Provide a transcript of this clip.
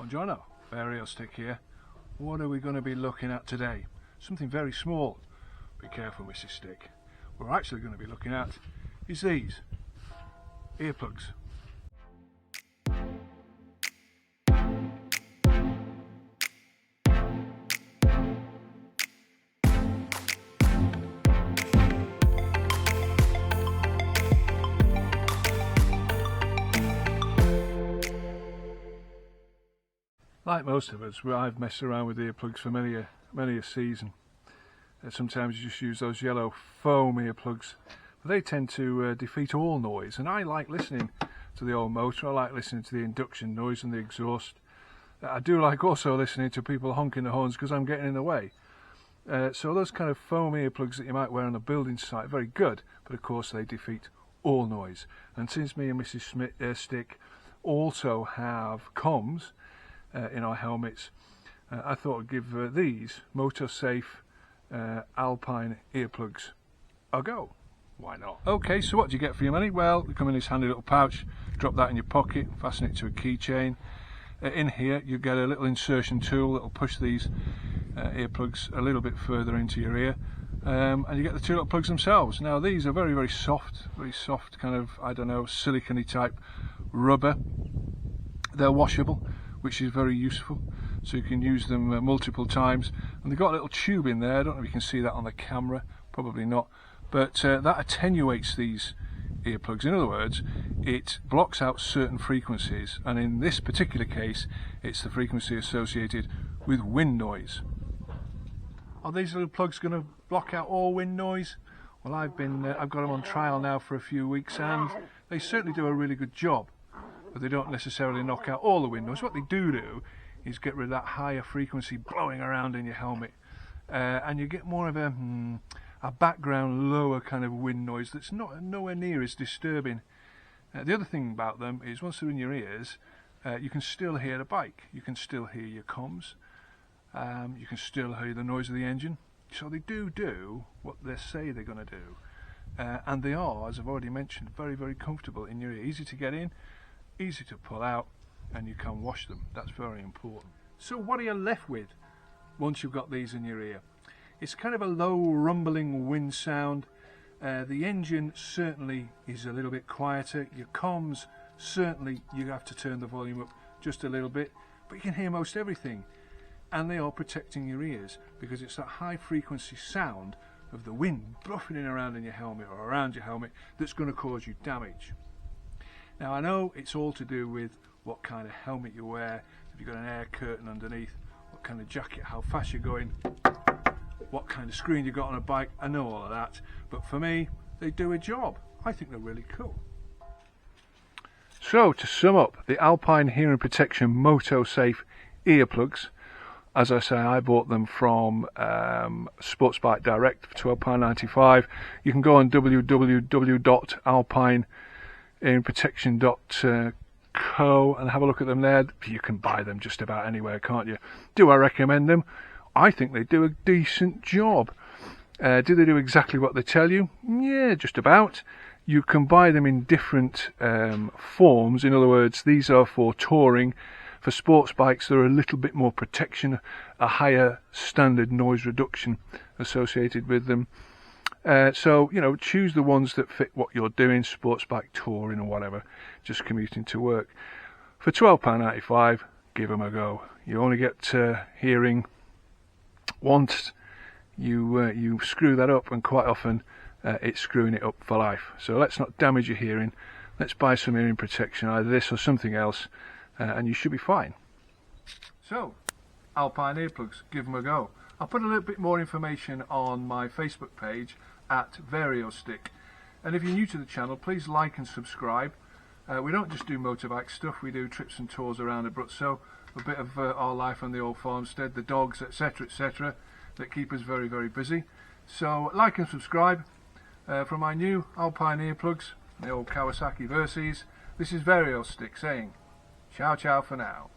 Buongiorno, Vario stick here. What are we going to be looking at today? Something very small. Be careful, Mrs. Stick. What we're actually going to be looking at is these earplugs. Like most of us, I've messed around with earplugs for many a season. Sometimes you just use those yellow foam earplugs, but they tend to defeat all noise. And I like listening to the old motor. I like listening to the induction noise and the exhaust. I do like also listening to people honking the horns because I'm getting in the way. So those kind of foam earplugs that you might wear on a building site, very good, but of course they defeat all noise. And since me and Mrs. Stick also have comms in our helmets, I thought I'd give these Motosafe Alpine earplugs a go. Why not? Okay, so what do you get for your money? Well, they come in this handy little pouch. Drop that in your pocket, fasten it to a keychain. In here you get a little insertion tool that will push these earplugs a little bit further into your ear, and you get the two little plugs themselves. Now these are very soft kind of, I don't know, silicone type rubber. They're washable, which is very useful, so you can use them multiple times. And they've got a little tube in there. I don't know if you can see that on the camera, probably not, but that attenuates these earplugs. In other words, it blocks out certain frequencies, and in this particular case it's the frequency associated with wind noise. Are these little plugs going to block out all wind noise? Well, I've got them on trial now for a few weeks, and they certainly do a really good job. But they don't necessarily knock out all the wind noise. What they do is get rid of that higher frequency blowing around in your helmet, and you get more of a background lower kind of wind noise that's nowhere near as disturbing. The other thing about them is once they're in your ears, you can still hear the bike, you can still hear your comms, you can still hear the noise of the engine. So they do what they say they're going to do, and they are, as I've already mentioned, very comfortable in your ear, easy to get in, easy to pull out, and you can wash them. That's very important. So what are you left with once you've got these in your ear? It's kind of a low rumbling wind sound. The engine certainly is a little bit quieter. Your comms, certainly you have to turn the volume up just a little bit, but you can hear most everything, and they are protecting your ears because it's that high frequency sound of the wind buffeting around in your helmet or around your helmet that's going to cause you damage. Now I know it's all to do with what kind of helmet you wear, if you've got an air curtain underneath, what kind of jacket, how fast you're going, what kind of screen you've got on a bike. I know all of that, but for me they do a job. I think they're really cool. So to sum up, the Alpine Hearing Protection Motosafe earplugs, as I say, I bought them from Sportsbike Direct for £12.95. You can go on www.alpinehearingprotection.co and have a look at them there. You can buy them just about anywhere, can't you? Do I recommend them? I think they do a decent job. Do they do exactly what they tell you? Yeah, just about. You can buy them in different forms. In other words, these are for touring. For sports bikes, there are a little bit more protection, a higher standard noise reduction associated with them. So, you know, choose the ones that fit what you're doing, sports bike touring or whatever, just commuting to work. For £12.95, give them a go. You only get hearing once. You screw that up, and quite often it's screwing it up for life. So let's not damage your hearing. Let's buy some hearing protection, either this or something else, and you should be fine. So, Alpine earplugs, give them a go. I'll put a little bit more information on my Facebook page at Vario Stick, and if you're new to the channel, please like and subscribe. We don't just do motorbike stuff, we do trips and tours around Abruzzo, a bit of our life on the old farmstead, the dogs, etc, that keep us very busy. So like and subscribe. From my new Alpine earplugs, the old Kawasaki Versys, this is Vario Stick saying ciao for now.